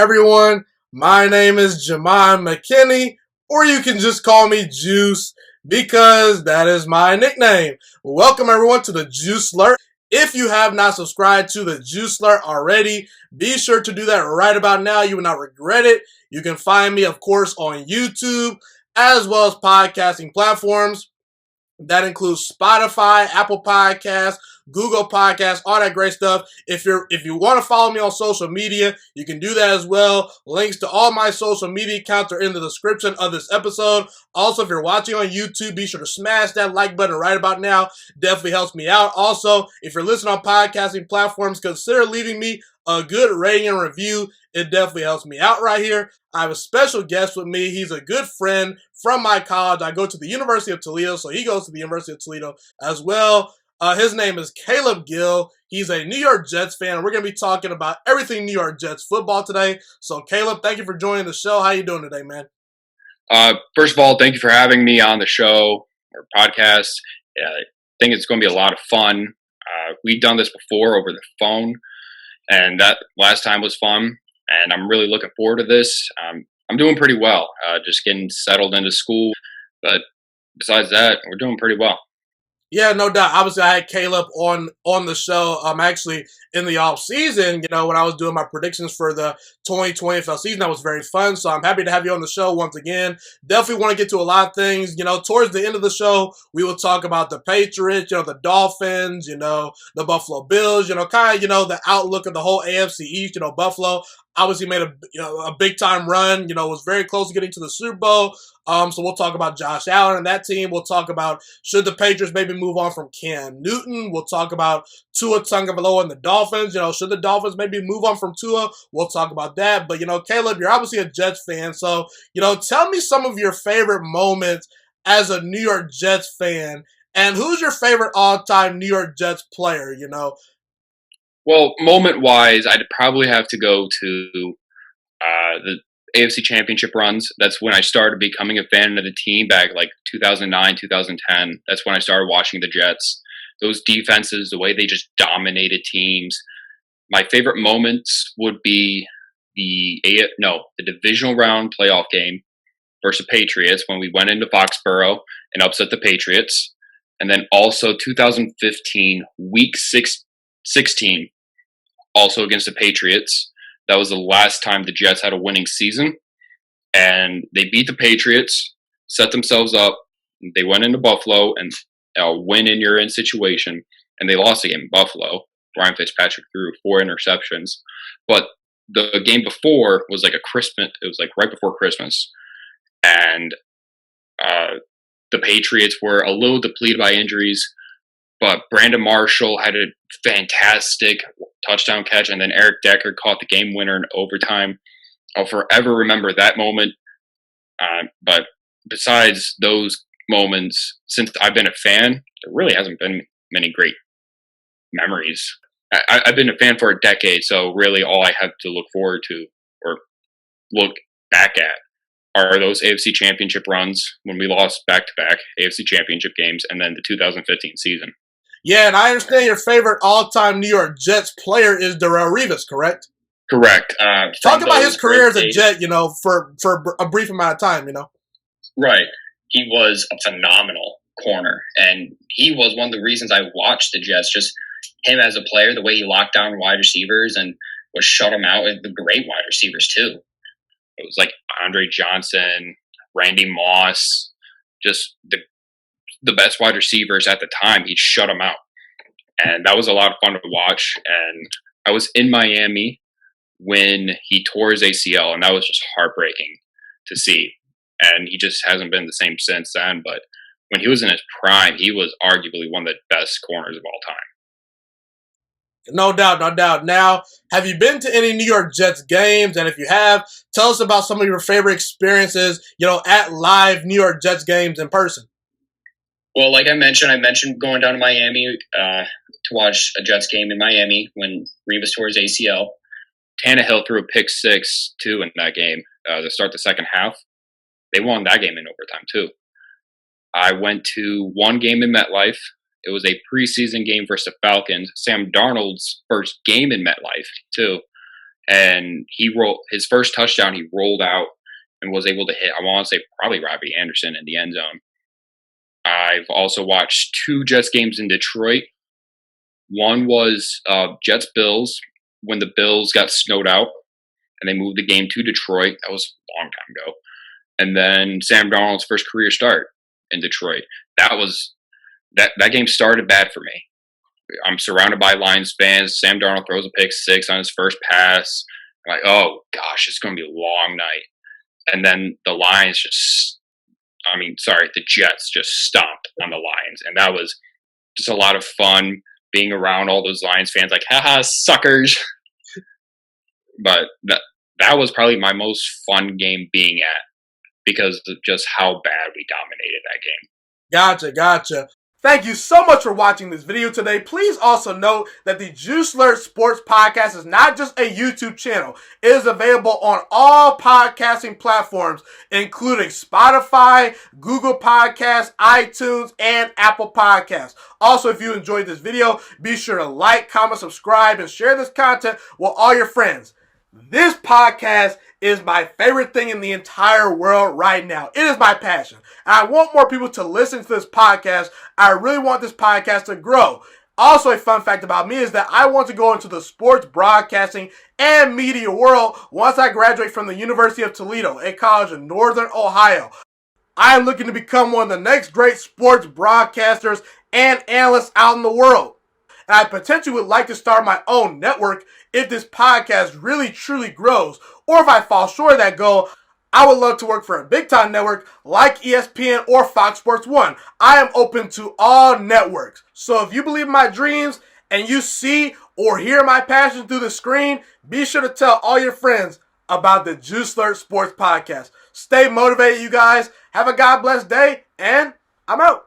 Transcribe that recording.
everyone? My name is Jamon McKinney, or you can just call me Juice because that is my nickname. Welcome everyone to the Juice Alert. If you have not subscribed to the Juice Alert already, be sure to do that right about now. You will not regret it. You can find me, of course, on YouTube as well as podcasting platforms. That includes Spotify, Apple Podcasts, Google Podcasts, all that great stuff. If you want to follow me on social media, you can do that as well. Links to all my social media accounts are in the description of this episode. Also, if you're watching on YouTube, be sure to smash that like button right about now. Definitely helps me out. Also, if you're listening on podcasting platforms, consider leaving me a good rating and review. It definitely helps me out right here. I have a special guest with me. He's a good friend from my college. I go to the University of Toledo, so he goes to the University of Toledo as well. His name is Caleb Gill. He's a New York Jets fan, and we're going to be talking about everything New York Jets football today. So, Caleb, thank you for joining the show. How you doing today, man? First of all, thank you for having me on the show or podcast. I think it's going to be a lot of fun. We've done this before over the phone, and that last time was fun, and I'm really looking forward to this. I'm doing pretty well, just getting settled into school, but besides that, we're doing pretty well. Yeah, no doubt. Obviously, I had Caleb on the show. Actually in the off season, when I was doing my predictions for the 2020 NFL season, that was very fun. So I'm happy to have you on the show once again. Definitely want to get to a lot of things. Towards the end of the show, we will talk about the Patriots, the Dolphins, the Buffalo Bills, kind of, the outlook of the whole AFC East. Buffalo obviously made a big time run. Was very close to getting to the Super Bowl. So we'll talk about Josh Allen and that team. We'll talk about should the Patriots maybe move on from Cam Newton. We'll talk about Tua Tagovailoa and the Dolphins. Should the Dolphins maybe move on from Tua? We'll talk about that. But, Caleb, you're obviously a Jets fan. So, tell me some of your favorite moments as a New York Jets fan. And who's your favorite all-time New York Jets player, Well, moment-wise, I'd probably have to go to the AFC Championship runs. That's when I started becoming a fan of the team back like 2009, 2010. That's when I started watching the Jets. Those defenses, the way they just dominated teams. My favorite moments would be the divisional round playoff game versus Patriots when we went into Foxborough and upset the Patriots. And then also 2015, week 16, also against the Patriots. That was the last time the Jets had a winning season. And they beat the Patriots, set themselves up. They went into Buffalo and win in your in situation. And they lost the game in Buffalo. Ryan Fitzpatrick threw 4 interceptions. But the game before was like it was like right before Christmas. And the Patriots were a little depleted by injuries. But Brandon Marshall had a fantastic touchdown catch, and then Eric Decker caught the game winner in overtime. I'll forever remember that moment. But besides those moments, since I've been a fan, there really hasn't been many great memories. I've been a fan for a decade, so really all I have to look forward to or look back at are those AFC Championship runs when we lost back-to-back AFC Championship games and then the 2015 season. Yeah, and I understand your favorite all-time New York Jets player is Darrelle Revis, correct? Correct. Talk about his career as a Jet, for a brief amount of time, Right. He was a phenomenal corner, and he was one of the reasons I watched the Jets. Just him as a player, the way he locked down wide receivers and was shut them out with the great wide receivers, too. It was like Andre Johnson, Randy Moss, just the best wide receivers at the time. He shut them out. And that was a lot of fun to watch. And I was in Miami when he tore his ACL, and that was just heartbreaking to see. And he just hasn't been the same since then. But when he was in his prime, he was arguably one of the best corners of all time. No doubt, no doubt. Now, have you been to any New York Jets games? And if you have, tell us about some of your favorite experiences, at live New York Jets games in person. Well, like I mentioned going down to Miami to watch a Jets game in Miami when Revis tore his ACL. Tannehill threw a pick 6, too, in that game to start the second half. They won that game in overtime, too. I went to one game in MetLife. It was a preseason game versus the Falcons. Sam Darnold's first game in MetLife, too. and his first touchdown. He rolled out and was able to hit. I want to say probably Robbie Anderson in the end zone. I've also watched 2 Jets games in Detroit. One was Jets Bills when the Bills got snowed out and they moved the game to Detroit. That was a long time ago. And then Sam Darnold's first career start in Detroit. That game started bad for me. I'm surrounded by Lions fans. Sam Darnold throws a pick 6 on his first pass. I'm like, oh gosh, it's going to be a long night. And then the Jets just stomped on the Lions. And that was just a lot of fun being around all those Lions fans like, haha, suckers. But that was probably my most fun game being at because of just how bad we dominated that game. Gotcha. Thank you so much for watching this video today. Please also note that the Juice Alert Sports Podcast is not just a YouTube channel. It is available on all podcasting platforms, including Spotify, Google Podcasts, iTunes, and Apple Podcasts. Also, if you enjoyed this video, be sure to like, comment, subscribe, and share this content with all your friends. This podcast is my favorite thing in the entire world right now. It is my passion. And I want more people to listen to this podcast. I really want this podcast to grow. Also, a fun fact about me is that I want to go into the sports broadcasting and media world once I graduate from the University of Toledo, a college in Northern Ohio. I am looking to become one of the next great sports broadcasters and analysts out in the world. And I potentially would like to start my own network if this podcast really truly grows. Or if I fall short of that goal, I would love to work for a big time network like ESPN or Fox Sports 1. I am open to all networks. So if you believe in my dreams and you see or hear my passion through the screen, be sure to tell all your friends about the Juice Alert Sports Podcast. Stay motivated, you guys. Have a God bless day, and I'm out.